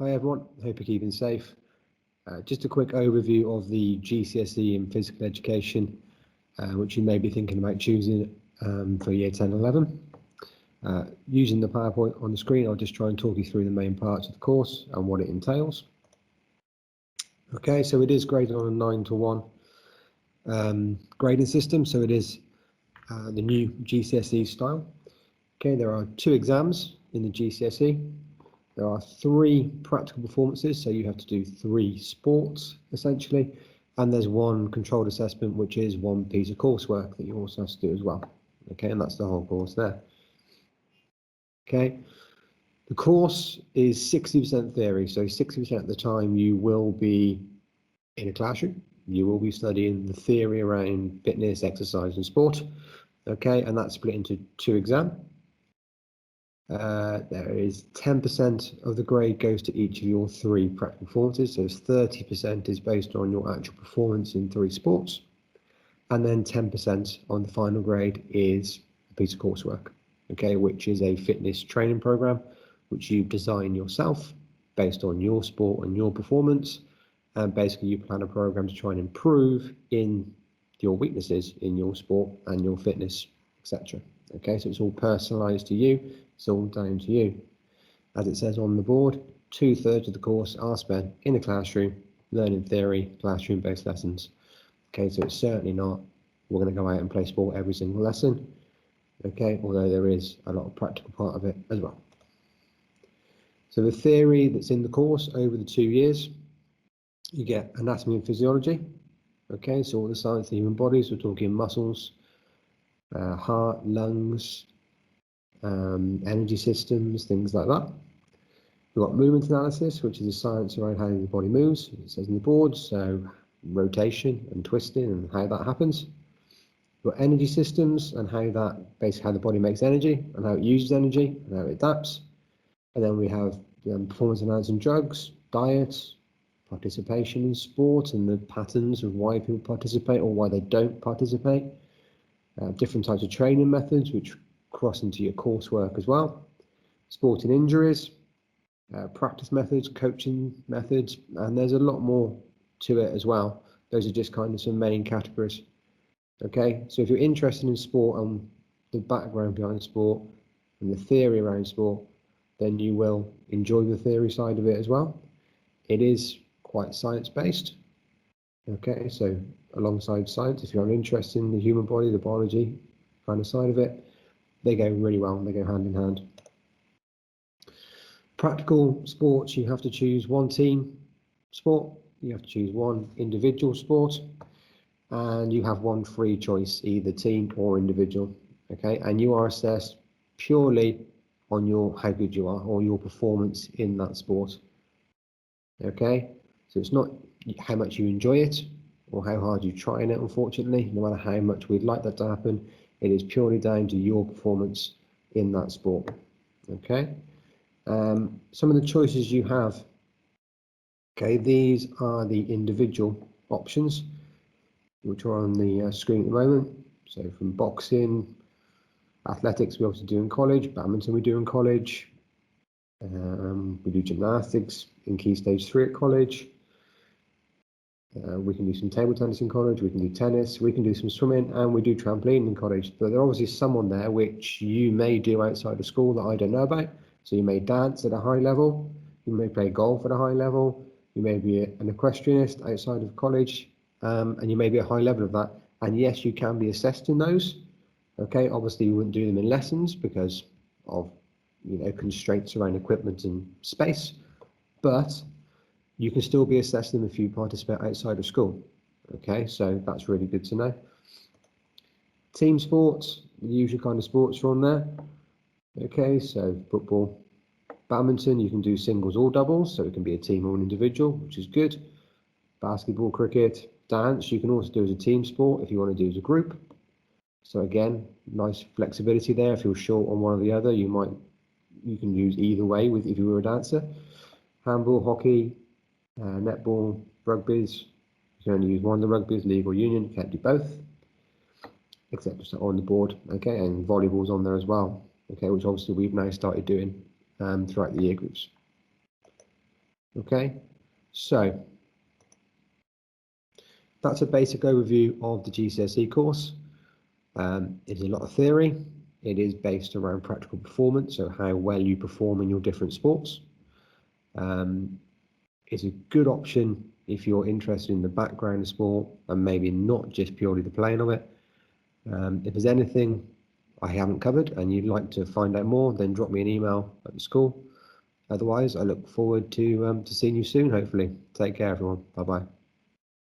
Hi everyone, hope you're keeping safe. Just a quick overview of the GCSE in physical education, which you may be thinking about choosing for year 10 and 11. Using the PowerPoint on the screen, I'll just try and talk you through the main parts of the course and what it entails. Okay, so it is graded on a 9 to 1 grading system, so it is the new GCSE style. Okay, there are 2 exams in the GCSE. There are 3 practical performances, so you have to do 3 sports essentially, and there's 1 controlled assessment, which is 1 piece of coursework that you also have to do as well. Okay, and that's the whole course there. Okay, the course is 60% theory, so 60% of the time you will be in a classroom. You will be studying the theory around fitness, exercise, and sport. Okay, and that's split into 2 exams. There is 10% of the grade goes to each of your 3 practical performances, so 30% is based on your actual performance in 3 sports, and then 10% on the final grade is a piece of coursework, okay, which is a fitness training program which you design yourself based on your sport and your performance, and basically you plan a program to try and improve in your weaknesses in your sport and your fitness, etc. Okay, so it's all personalized to you. It's all down to you. As it says on the board, 2/3 of the course are spent in the classroom, learning theory, classroom-based lessons. Okay, so it's certainly not, we're going to go out and play sport every single lesson. Okay, although there is a lot of practical part of it as well. So the theory that's in the course over the 2 years, you get anatomy and physiology. Okay, so all the science of the human bodies, we're talking muscles, heart, lungs, energy systems, things like that. We've got movement analysis, which is the science around how the body moves. It says on the board, so rotation and twisting and how that happens. We've got energy systems and how that, basically how the body makes energy and how it uses energy and how it adapts. And then we have performance enhancing drugs, diet, participation in sport and the patterns of why people participate or why they don't participate. Different types of training methods, which cross into your coursework as well. Sporting injuries, practice methods, coaching methods, and there's a lot more to it as well. Those are just kind of some main categories. Okay, so if you're interested in sport and the background behind sport and the theory around sport, then you will enjoy the theory side of it as well. It is quite science-based. Okay, so alongside science, if you're interested in the human body, the biology kind of side of it, they go really well, they go hand in hand. Practical sports, you have to choose 1 team sport, you have to choose 1 individual sport, and you have 1 free choice, either team or individual. Okay, and you are assessed purely on how good you are or your performance in that sport. Okay, so it's not how much you enjoy it or how hard you try in it, unfortunately. No matter how much we'd like that to happen, it is purely down to your performance in that sport. Okay, some of the choices you have. Okay, these are the individual options, which are on the screen at the moment. So from boxing, athletics we also do in college, badminton we do in college, we do gymnastics in Key Stage 3 at college. We can do some table tennis in college, we can do tennis, we can do some swimming, and we do trampoline in college. But there are obviously some on there which you may do outside of school that I don't know about. So you may dance at a high level, you may play golf at a high level, you may be an equestrianist outside of college, and you may be a high level of that. And yes, you can be assessed in those. Okay, obviously you wouldn't do them in lessons because of constraints around equipment and space, but you can still be assessed them if you participate outside of school. Okay, so that's really good to know. Team sports, the usual kind of sports are on there. Okay, so football, badminton, you can do singles or doubles, so it can be a team or an individual, which is good. Basketball, cricket, dance, you can also do as a team sport if you want to do as a group. So again, nice flexibility there. If you're short on one or the other, you can use either way if you were a dancer. Handball, hockey, netball, rugby's, you can only use one of the rugby's, league or union, you can't do both, except so on the board. Okay, and volleyball's on there as well. Okay, which obviously we've now started doing throughout the year groups. Okay, so that's a basic overview of the GCSE course. It's a lot of theory. It is based around practical performance, so how well you perform in your different sports. It's a good option if you're interested in the background of sport and maybe not just purely the playing of it. If there's anything I haven't covered and you'd like to find out more, then drop me an email at the school. Otherwise, I look forward to seeing you soon, hopefully. Take care, everyone. Bye-bye.